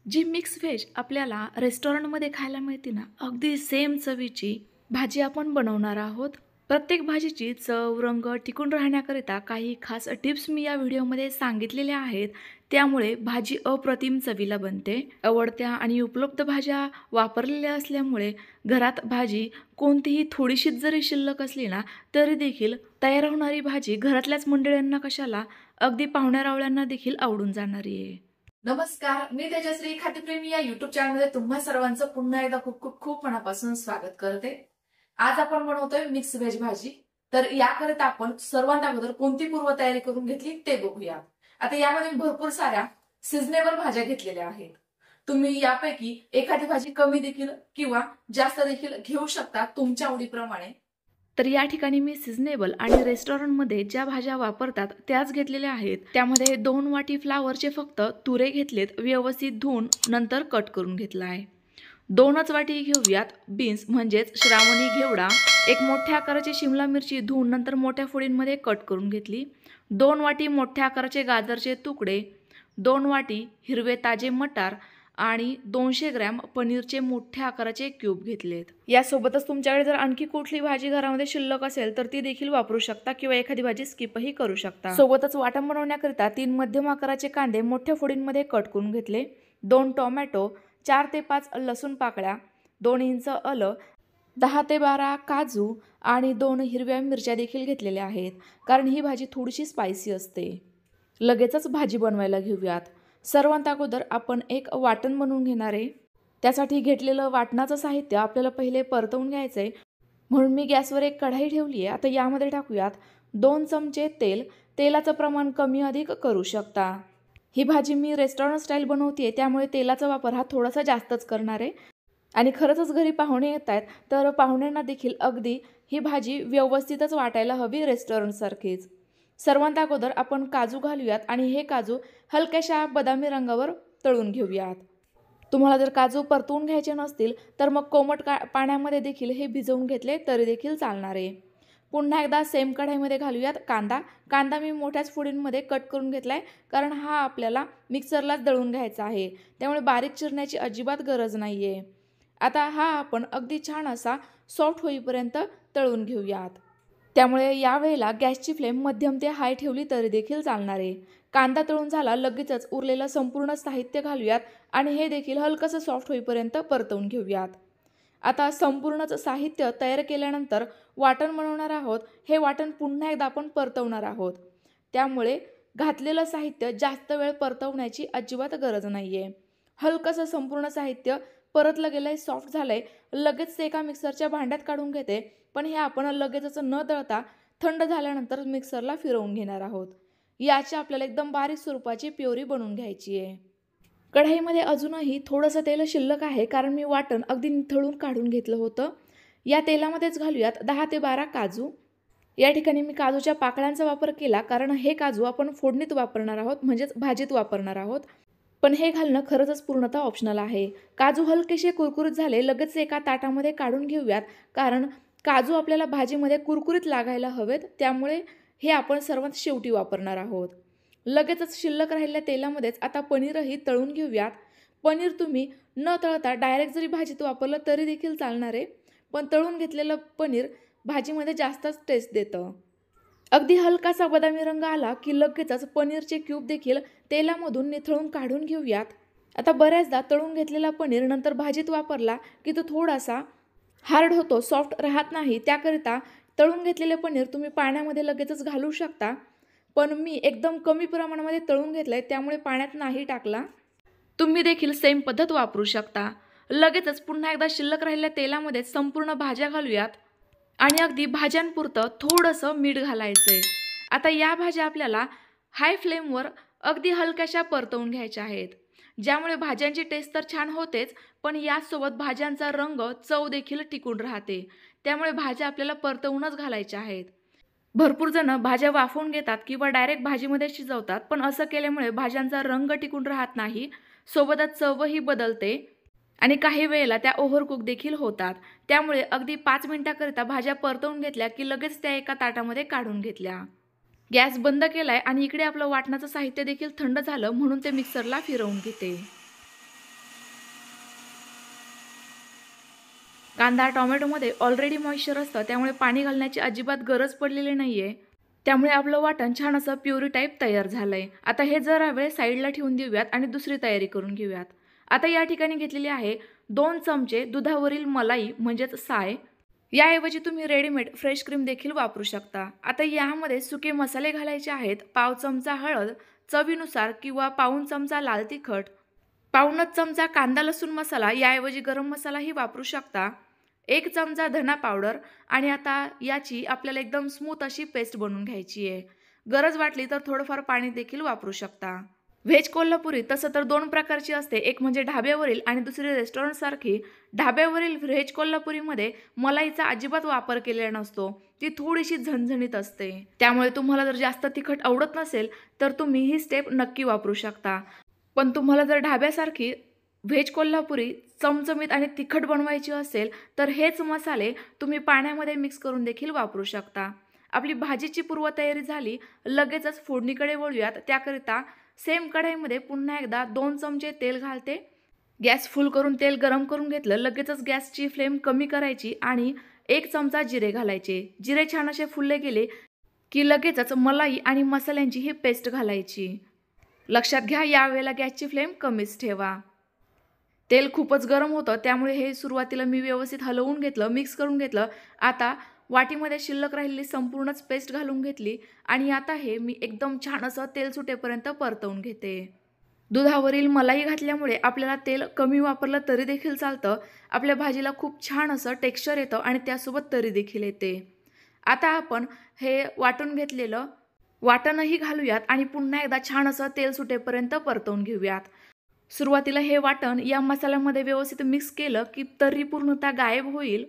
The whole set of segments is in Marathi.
जी मिक्स व्हेज आपल्याला रेस्टॉरंटमध्ये खायला मिळते ना, अगदी सेम चवीची भाजी आपण बनवणार आहोत. प्रत्येक भाजीची चव, रंग टिकून राहण्याकरिता काही खास टिप्स मी या व्हिडिओमध्ये सांगितलेल्या आहेत. त्यामुळे भाजी अप्रतिम चवीला बनते. आवडत्या आणि उपलब्ध भाज्या वापरलेल्या असल्यामुळे घरात भाजी कोणतीही थोडीशीच जरी शिल्लक असली ना, तरी देखील तयार होणारी भाजी घरातल्याच मंडळींना कशाला, अगदी पाहुण्यारावळ्यांना देखील आवडून जाणारी आहे. नमस्कार, मी तेजश्री खाद्यप्रेमी या युट्यूब चॅनलमध्ये तुम्हा सर्वांचं पुन्हा एकदा खूप खूप खूप मनापासून स्वागत करते. आज आपण बनवतोय मिक्स व्हेज भाजी. तर याकरिता आपण सर्वात अगोदर कोणती पूर्वतयारी करून घेतली ते बघूया. आता यामध्ये भरपूर साऱ्या सिजनेबल भाज्या घेतलेल्या आहेत. तुम्ही यापैकी एखादी भाजी कमी देखील किंवा जास्त देखील घेऊ शकता तुमच्या आवडीप्रमाणे. तर या ठिकाणी मी सिजनेबल आणि रेस्टॉरंटमध्ये ज्या भाज्या वापरतात त्याच घेतलेल्या आहेत. त्यामध्ये 2 वाटी फ्लावरचे फक्त तुरे घेतलेत, व्यवस्थित धुवून नंतर कट करून घेतला आहे. 2च वाटी घेऊयात बीन्स म्हणजेच श्रावणी घेवडा. एक मोठ्या आकाराची शिमला मिरची धुवून नंतर मोठ्या फोडींमध्ये कट करून घेतली. 2 वाटी मोठ्या आकाराचे गाजरचे तुकडे, 2 वाटी हिरवे ताजे मटार आणि 200 ग्रॅम पनीरचे मोठ्या आकाराचे क्यूब घेतलेत. यासोबतच तुमच्याकडे जर आणखी कुठली भाजी घरामध्ये शिल्लक असेल तर ती देखील वापरू शकता किंवा एखादी भाजी स्किपही करू शकता. सोबतच वाटण बनवण्याकरिता 3 मध्यम आकाराचे कांदे मोठ्या फोडींमध्ये कट करून घेतले, 2 टोमॅटो, 4 ते 5 लसूण पाकळ्या, 2 इंच आलं, 10 ते 12 काजू आणि 2 हिरव्या मिरच्या देखील घेतलेल्या आहेत, कारण ही भाजी थोडीशी स्पायसी असते. लगेचच भाजी बनवायला घेऊयात. सर्वात अगोदर आपण एक वाटण बनवून घेणार आहे. त्यासाठी घेतलेलं वाटणाचं साहित्य आपल्याला पहिले परतवून घ्यायचं आहे, म्हणून मी गॅसवर एक कढाई ठेवली आहे. आता यामध्ये टाकूयात 2 चमचे तेल. तेलाचं प्रमाण कमी अधिक करू शकता. ही भाजी मी रेस्टॉरंट स्टाईल बनवते, त्यामुळे तेलाचा वापर हा थोडासा जास्तच करणार आहे. आणि खरंच घरी पाहुणे येत आहेत तर पाहुण्यांना देखील अगदी ही भाजी व्यवस्थितच वाटायला हवी, रेस्टॉरंटसारखीच. सर्वात अगोदर आपण काजू घालूयात आणि हे काजू हलक्याशा बदामी रंगावर तळून घेऊयात. तुम्हाला जर काजू परतवून घ्यायचे नसतील तर मग कोमट पाण्यामध्ये देखील हे भिजवून घेतले तरी देखील चालणार आहे. पुन्हा एकदा सेम कढाईमध्ये घालूयात कांदा मी मोठ्याच फोडींमध्ये कट करून घेतला आहे, कारण हा आपल्याला मिक्सरलाच दळून घ्यायचा आहे, त्यामुळे बारीक चिरण्याची अजिबात गरज नाही आहे. आता हा आपण अगदी छान असा सॉफ्ट होईपर्यंत तळून घेऊयात. त्यामुळे यावेळेला गॅसची फ्लेम मध्यम ते हाय ठेवली तरी देखील चालणार आहे. कांदा तळून झाला लगेचच उरलेलं संपूर्ण साहित्य घालूयात आणि हे देखील हलकंसं सॉफ्ट होईपर्यंत परतवून घेऊयात. आता संपूर्णच साहित्य तयार केल्यानंतर वाटण बनवणार आहोत. हे वाटण पुन्हा एकदा आपण परतवणार आहोत, त्यामुळे घातलेलं साहित्य जास्त वेळ परतवण्याची अजिबात गरज नाही आहे. हलकंसं संपूर्ण साहित्य परतलं गेलं आहे, सॉफ्ट झालं आहे. लगेच ते एका मिक्सरच्या भांड्यात काढून घेते, पण हे आपण लगेचच न दळता थंड झाल्यानंतर मिक्सरला फिरवून घेणार आहोत. याची आपल्याला एकदम बारीक स्वरूपाची प्युरी बनवून घ्यायची आहे. कढईमध्ये अजूनही थोडंसं तेल शिल्लक आहे, कारण मी वाटण अगदी निथळून काढून घेतलं होतं. या तेलामध्येच घालूयात 10 ते 12 काजू. या ठिकाणी मी काजूच्या पाकळ्यांचा वापर केला, कारण हे काजू आपण फोडणीत वापरणार आहोत, म्हणजेच भाजीत वापरणार आहोत. पण हे घालणं खरंच पूर्णतः ऑप्शनल आहे. काजू हलकेसे कुरकुरीत झाले लगेच एका ताटामध्ये काढून घेऊयात, कारण काजू आपल्याला भाजीमध्ये कुरकुरीत लागायला हवेत, त्यामुळे हे आपण सर्वात शेवटी वापरणार आहोत. लगेचच शिल्लक राहिलेल्या तेलामध्येच आता पनीरही तळून घेऊयात. पनीर तुम्ही न तळता डायरेक्ट जरी भाजीत वापरलं तरी देखील चालणार आहे, पण तळून घेतलेलं पनीर भाजीमध्ये जास्तच टेस्ट देतं. अगदी हलकासा बदामी रंग आला की लगेचच पनीरचे क्यूब देखील तेलामधून निथळून काढून घेऊयात. आता बऱ्याचदा तळून घेतलेला पनीर नंतर भाजीत वापरला की तो थोडासा हार्ड होतो, सॉफ्ट राहत नाही. त्याकरिता तळून घेतलेले पनीर तुम्ही पाण्यामध्ये लगेचच घालू शकता, पण मी एकदम कमी प्रमाणामध्ये तळून घेतलं आहे, त्यामुळे पाण्यात नाही टाकला. तुम्ही देखील सेम पद्धत वापरू शकता. लगेचच पुन्हा एकदा शिल्लक राहिलेल्या तेलामध्ये संपूर्ण भाज्या घालूयात आणि अगदी भाज्यांपुरतं थोडंसं मीठ घालायचं आहे. आता या भाज्या आपल्याला हाय फ्लेमवर अगदी हलक्याशा परतवून घ्यायच्या आहेत, ज्यामुळे भाज्यांची टेस्ट तर छान होतेच, पण यासोबत भाज्यांचा रंग, चव देखील टिकून राहते. त्यामुळे भाज्या आपल्याला परतवूनच घालायच्या आहेत. भरपूर जण भाज्या वाफवून घेतात किंवा डायरेक्ट भाजीमध्ये शिजवतात, पण असं केल्यामुळे भाज्यांचा रंग टिकून राहत नाही, सोबतच चवही बदलते आणि काही वेळेला त्या ओव्हरकुक देखील होतात. त्यामुळे अगदी 5 मिनिटाकरिता भाज्या परतवून घेतल्या की लगेच त्या एका ताटामध्ये काढून घेतल्या. गॅस बंद केलाय आणि इकडे आपलं वाटणाचं साहित्य देखील थंड झालं, म्हणून ते मिक्सरला फिरवून घेते. कांदा टोमॅटोमध्ये ऑलरेडी मॉइश्चर असतं, त्यामुळे पाणी घालण्याची अजिबात गरज पडलेली नाहीये. त्यामुळे आपलं वाटण छान असं प्युरी टाईप तयार झालंय. आता हे जरा वेळ साईडला ठेवून देऊयात आणि दुसरी तयारी करून घेऊयात. आता या ठिकाणी घेतलेली आहे 2 चमचे दुधावरील मलाई म्हणजेच साय. याऐवजी तुम्ही रेडीमेड फ्रेश क्रीम देखील वापरू शकता. आता यामध्ये सुके मसाले घालायचे आहेत. पाव चमचा हळद, चवीनुसार किंवा पाऊण चमचा लाल तिखट, पाऊणच चमचा कांदा लसूण मसाला, याऐवजी गरम मसालाही वापरू शकता, 1 चमचा धना पावडर आणि आता याची आपल्याला एकदम स्मूथ अशी पेस्ट बनवून घ्यायची आहे. गरज वाटली तर थोडंफार पाणी देखील वापरू शकता. व्हेज कोल्हापुरी तसं तर 2 प्रकारची असते, एक म्हणजे ढाब्यावरील आणि दुसरी रेस्टॉरंटसारखी. ढाब्यावरील व्हेज कोल्हापुरीमध्ये मलाईचा अजिबात वापर केलेला नसतो, ती थोडीशी झणझणीत असते. त्यामुळे तुम्हाला जर जास्त तिखट आवडत नसेल तर तुम्ही ही स्टेप नक्की वापरू शकता. पण तुम्हाला जर ढाब्यासारखी व्हेज कोल्हापुरी चमचमीत आणि तिखट बनवायची असेल तर हेच मसाले तुम्ही पाण्यामध्ये मिक्स करून देखील वापरू शकता. आपली भाजीची पूर्वतयारी झाली, लगेचच फोडणीकडे वळूयात. त्याकरिता सेम कढईमध्ये पुन्हा एकदा 2 चमचे तेल घालते. गॅस फुल करून तेल गरम करून घेतलं. लगेचच गॅसची फ्लेम कमी करायची आणि 1 चमचा जिरे घालायचे. जिरे छान असे फुलले गेले की लगेचच मलाई आणि मसाल्यांची ही पेस्ट घालायची. लक्षात घ्या, यावेळेला गॅसची फ्लेम कमीच ठेवा. तेल खूपच गरम होतं, त्यामुळे हे सुरुवातीला मी व्यवस्थित हलवून घेतलं, मिक्स करून घेतलं. आता वाटीमध्ये शिल्लक राहिलेली संपूर्णच पेस्ट घालून घेतली आणि आता हे मी एकदम छान असं तेल सुटेपर्यंत परतवून घेते. दुधावरील मलाई घातल्यामुळे आपल्याला तेल कमी वापरलं तरी देखील चालतं. आपल्या भाजीला खूप छान असं टेक्स्चर येतं आणि त्यासोबत तरी देखील येते. आता आपण हे वाटून घेतलेलं वाटणही घालूयात आणि पुन्हा एकदा छान असं तेल सुटेपर्यंत परतवून घेऊयात. सुरुवातीला हे वाटण या मसाल्यामध्ये व्यवस्थित मिक्स केलं की तर्री पूर्णतः गायब होईल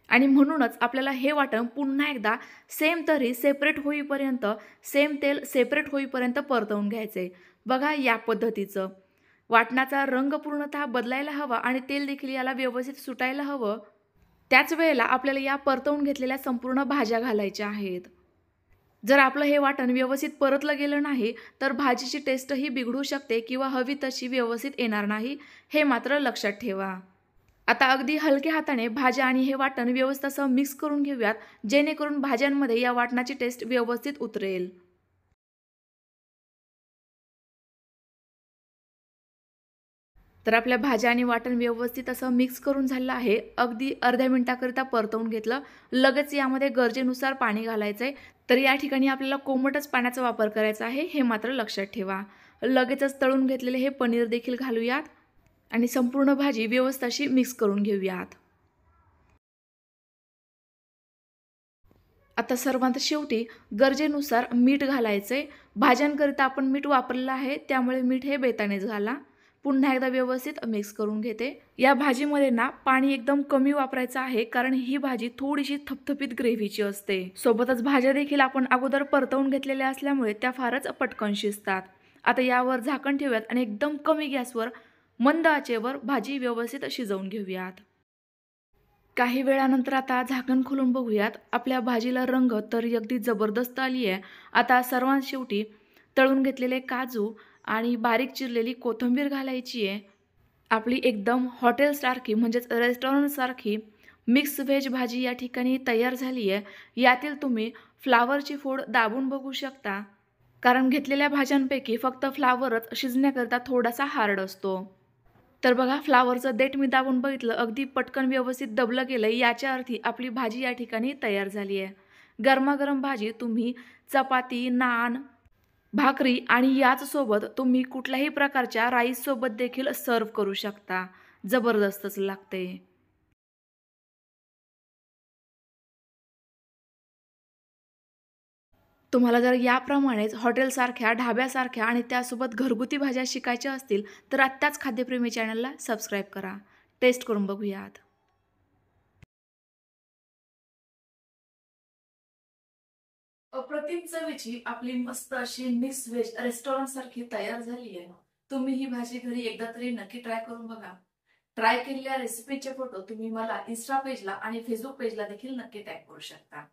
आणि म्हणूनच आपल्याला हे वाटण पुन्हा एकदा सेम तर्री सेपरेट होईपर्यंत, सेम तेल सेपरेट होईपर्यंत परतवून घ्यायचे. बघा या पद्धतीचं. वाटणाचा रंग पूर्णतः बदलायला हवा आणि तेल देखील याला व्यवस्थित सुटायला हवं. त्याच वेळेला आपल्याला या परतवून घेतलेल्या संपूर्ण भाज्या घालायच्या आहेत. जर आपलं हे वाटण व्यवस्थित परतलं गेलं नाही तर भाजीची टेस्टही बिघडू शकते किंवा हवी तशी व्यवस्थित येणार नाही, हे मात्र लक्षात ठेवा. आता अगदी हलक्या हाताने भाज्या आणि हे वाटण व्यवस्थित असं मिक्स करून घेऊयात, जेणेकरून भाज्यांमध्ये या वाटणाची टेस्ट व्यवस्थित उतरेल. तर आपल्या भाज्या आणि वाटण व्यवस्थित असं मिक्स करून झालं आहे. अगदी अर्ध्या मिनिटाकरिता परतवून घेतलं. लगेच यामध्ये गरजेनुसार पाणी घालायचं आहे. तर या ठिकाणी आपल्याला कोमटच पाण्याचा वापर करायचा आहे, हे मात्र लक्षात ठेवा. लगेचच तळून घेतलेले हे पनीर देखील घालूयात आणि संपूर्ण भाजी व्यवस्थित अशी मिक्स करून घेऊयात. आता सर्वात शेवटी गरजेनुसार मीठ घालायचंय. भाज्यांकरिता आपण मीठ वापरलेलं आहे, त्यामुळे मीठ हे बेतानेच घाला. पुन्हा एकदा व्यवस्थित मिक्स करून घेते. या भाजीमध्ये ना पाणी एकदम कमी वापरायचं आहे, कारण ही भाजी थोडीशी थपथपीत ग्रेव्हीची असते. सोबतच भाज्या देखील आपण अगोदर परतवून घेतलेल्या असल्यामुळे त्या फारच पटकन शिजतात. आता यावर झाकण ठेवूयात आणि एकदम कमी गॅसवर मंद आचेवर भाजी व्यवस्थित शिजवून घेऊयात. काही वेळानंतर आता झाकण खोलून बघूयात. आपल्या भाजीला रंग तर अगदी जबरदस्त आली आहे. आता सर्वात शेवटी तळून घेतलेले काजू आणि बारीक चिरलेली कोथिंबीर घालायची आहे. आपली एकदम हॉटेलसारखी म्हणजेच रेस्टॉरंटसारखी मिक्स व्हेज भाजी या ठिकाणी तयार झाली आहे. यातील तुम्ही फ्लावरची फोड दाबून बघू शकता, कारण घेतलेल्या भाज्यांपैकी फक्त फ्लावरच शिजण्याकरता थोडासा हार्ड असतो. तर बघा, फ्लावरचं देठ मी दाबून बघितलं, अगदी पटकन व्यवस्थित दबलं गेलं. याच्या अर्थी आपली भाजी या ठिकाणी तयार झाली आहे. गरमागरम भाजी तुम्ही चपाती, नान, भाकरी आणि याचसोबत तुम्ही कुठल्याही प्रकारच्या राईससोबत देखील सर्व करू शकता. जबरदस्तच लागते. तुम्हाला जर याप्रमाणेच हॉटेलसारख्या, ढाब्यासारख्या आणि त्यासोबत घरगुती भाज्या शिकायच्या असतील तर आत्ताच खाद्यप्रेमी चॅनलला सबस्क्राईब करा. टेस्ट करून बघूयात. अप्रतिम चवीची आपली मस्त अशी मिक्स व्हेज रेस्टॉरंटसारखी तयार झाली आहे. तुम्ही ही भाजी घरी एकदा तरी नक्की ट्राय करून बघा. ट्राय केलेल्या रेसिपीचे फोटो तुम्ही मला इंस्टा पेजला आणि फेसबुक पेजला देखील नक्की टॅग करू शकता.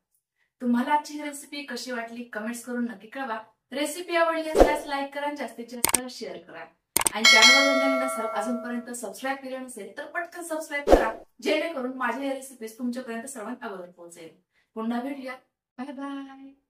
तुम्हाला आजची रेसिपी कशी वाटली कमेंट्स करून नक्की कळवा. रेसिपी आवडली असल्यास लाईक करा, जास्तीत जास्त शेअर करा. आणि चॅनलवर नवीन असाल, अजूनपर्यंत सबस्क्राईब केलं नसेल तर पटकन सबस्क्राईब करा, जेणेकरून माझ्या रेसिपीज तुमच्यापर्यंत सर्वात अगोदर पोहोचेल. पुन्हा भेटूया. Bye bye.